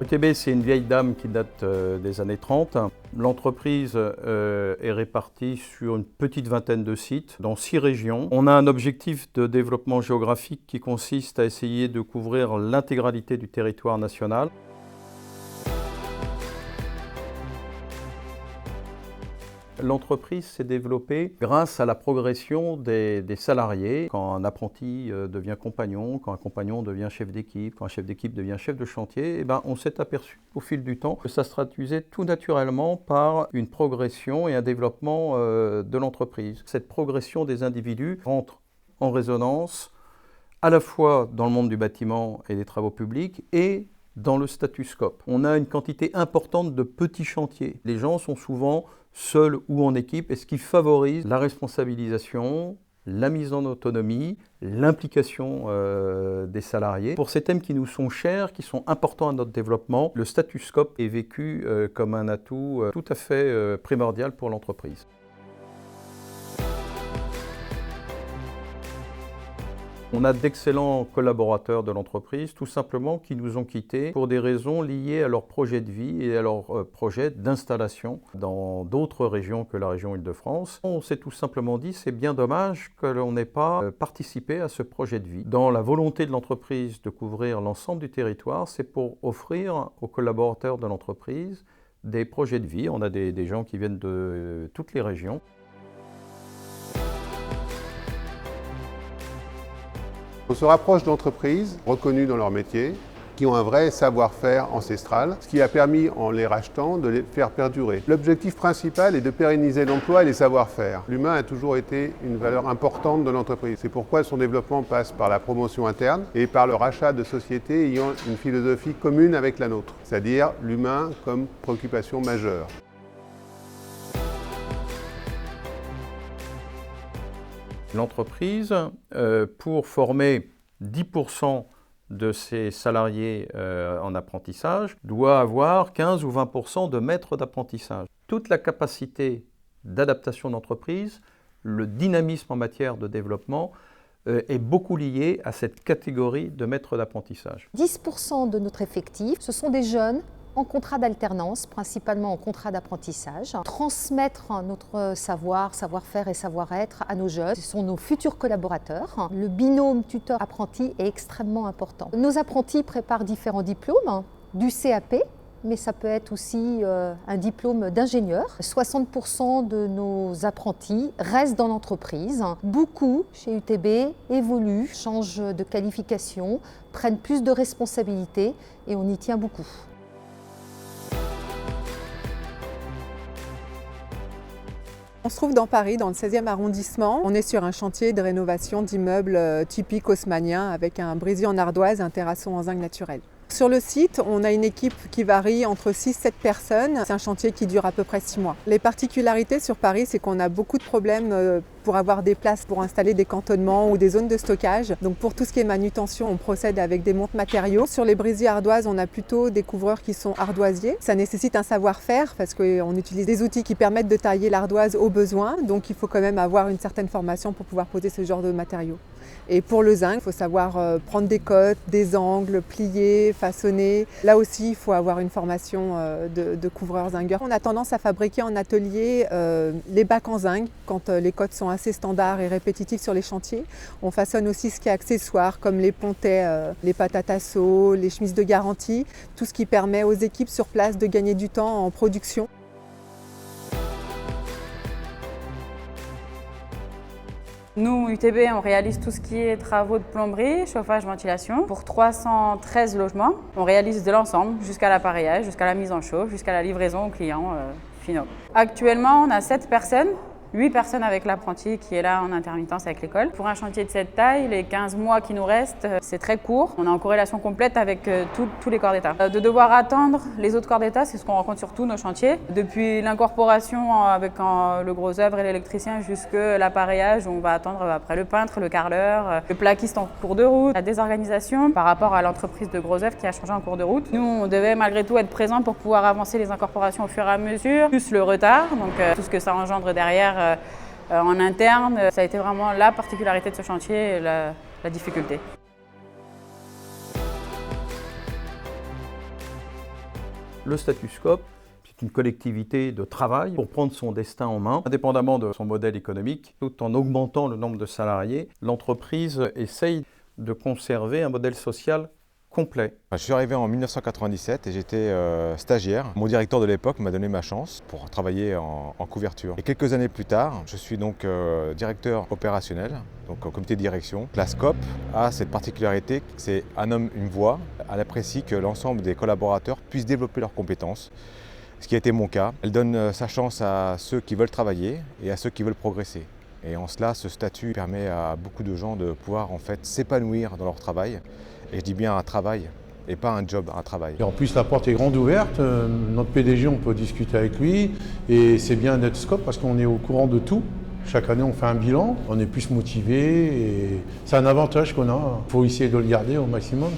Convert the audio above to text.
ETB, c'est une vieille dame qui date des années 30. L'entreprise est répartie sur une petite vingtaine de sites dans 6 régions. On a un objectif de développement géographique qui consiste à essayer de couvrir l'intégralité du territoire national. L'entreprise s'est développée grâce à la progression des salariés. Quand un apprenti devient compagnon, quand un compagnon devient chef d'équipe, quand un chef d'équipe devient chef de chantier, on s'est aperçu au fil du temps que ça se traduisait tout naturellement par une progression et un développement de l'entreprise. Cette progression des individus rentre en résonance à la fois dans le monde du bâtiment et des travaux publics et dans le statuscope. On a une quantité importante de petits chantiers. Les gens sont souvent seuls ou en équipe, et ce qui favorise la responsabilisation, la mise en autonomie, l'implication des salariés. Pour ces thèmes qui nous sont chers, qui sont importants à notre développement, le statuscope est vécu comme un atout tout à fait primordial pour l'entreprise. On a d'excellents collaborateurs de l'entreprise, tout simplement, qui nous ont quittés pour des raisons liées à leur projet de vie et à leur projet d'installation dans d'autres régions que la région Île-de-France. On s'est tout simplement dit, c'est bien dommage que l'on n'ait pas participé à ce projet de vie. Dans la volonté de l'entreprise de couvrir l'ensemble du territoire, c'est pour offrir aux collaborateurs de l'entreprise des projets de vie. On a des gens qui viennent de toutes les régions. On se rapproche d'entreprises reconnues dans leur métier, qui ont un vrai savoir-faire ancestral, ce qui a permis, en les rachetant, de les faire perdurer. L'objectif principal est de pérenniser l'emploi et les savoir-faire. L'humain a toujours été une valeur importante de l'entreprise. C'est pourquoi son développement passe par la promotion interne et par le rachat de sociétés ayant une philosophie commune avec la nôtre, c'est-à-dire l'humain comme préoccupation majeure. L'entreprise, pour former 10% de ses salariés en apprentissage, doit avoir 15 ou 20% de maîtres d'apprentissage. Toute la capacité d'adaptation d'entreprise, le dynamisme en matière de développement est beaucoup lié à cette catégorie de maîtres d'apprentissage. 10% de notre effectif, ce sont des jeunes en contrat d'alternance, principalement en contrat d'apprentissage. Transmettre notre savoir-faire et savoir-être à nos jeunes, ce sont nos futurs collaborateurs. Le binôme tuteur-apprenti est extrêmement important. Nos apprentis préparent différents diplômes, du CAP, mais ça peut être aussi un diplôme d'ingénieur. 60% de nos apprentis restent dans l'entreprise. Beaucoup, chez UTB, évoluent, changent de qualification, prennent plus de responsabilités et on y tient beaucoup. On se trouve dans Paris, dans le 16e arrondissement. On est sur un chantier de rénovation d'immeubles typiques haussmanniens avec un brésil en ardoise et un terrasson en zinc naturel. Sur le site, on a une équipe qui varie entre 6-7 personnes. C'est un chantier qui dure à peu près 6 mois. Les particularités sur Paris, c'est qu'on a beaucoup de problèmes pour avoir des places pour installer des cantonnements ou des zones de stockage. Donc pour tout ce qui est manutention, on procède avec des montes matériaux. Sur les brésil ardoises, on a plutôt des couvreurs qui sont ardoisiers. Ça nécessite un savoir-faire parce qu'on utilise des outils qui permettent de tailler l'ardoise au besoin. Donc il faut quand même avoir une certaine formation pour pouvoir poser ce genre de matériaux. Et pour le zinc, il faut savoir prendre des cotes, des angles, plier, façonner. Là aussi, il faut avoir une formation de couvreur zingueur. On a tendance à fabriquer en atelier les bacs en zinc quand les cotes sont assez standards et répétitifs sur les chantiers. On façonne aussi ce qui est accessoire comme les pontets, les patates à seau, les chemises de garantie, tout ce qui permet aux équipes sur place de gagner du temps en production. Nous, UTB, on réalise tout ce qui est travaux de plomberie, chauffage, ventilation. Pour 313 logements, on réalise de l'ensemble jusqu'à l'appareillage, jusqu'à la mise en chauffe, jusqu'à la livraison aux clients finaux. Actuellement, on a 7 personnes. 8 personnes avec l'apprenti qui est là en intermittence avec l'école. Pour un chantier de cette taille, les 15 mois qui nous restent, c'est très court. On est en corrélation complète avec tous les corps d'État. De devoir attendre les autres corps d'État, c'est ce qu'on rencontre sur tous nos chantiers. Depuis l'incorporation avec le gros œuvre et l'électricien jusqu'à l'appareillage, on va attendre après le peintre, le carreleur, le plaquiste en cours de route. La désorganisation par rapport à l'entreprise de gros œuvre qui a changé en cours de route. Nous, on devait malgré tout être présents pour pouvoir avancer les incorporations au fur et à mesure, plus le retard, donc tout ce que ça engendre derrière en interne. Ça a été vraiment la particularité de ce chantier et la difficulté. Le statut Scope, c'est une collectivité de travail pour prendre son destin en main, indépendamment de son modèle économique, tout en augmentant le nombre de salariés. L'entreprise essaye de conserver un modèle social complet. Je suis arrivé en 1997 et j'étais stagiaire. Mon directeur de l'époque m'a donné ma chance pour travailler en couverture. Et quelques années plus tard, je suis donc directeur opérationnel, donc au comité de direction. La SCOP a cette particularité, c'est un homme, une voix. Elle apprécie que l'ensemble des collaborateurs puissent développer leurs compétences, ce qui a été mon cas. Elle donne sa chance à ceux qui veulent travailler et à ceux qui veulent progresser. Et en cela, ce statut permet à beaucoup de gens de pouvoir en fait s'épanouir dans leur travail. Et je dis bien un travail et pas un job, un travail. Et en plus, la porte est grande ouverte. Notre PDG, on peut discuter avec lui. Et c'est bien d'être Scope parce qu'on est au courant de tout. Chaque année, on fait un bilan. On est plus motivé. Et c'est un avantage qu'on a. Il faut essayer de le garder au maximum.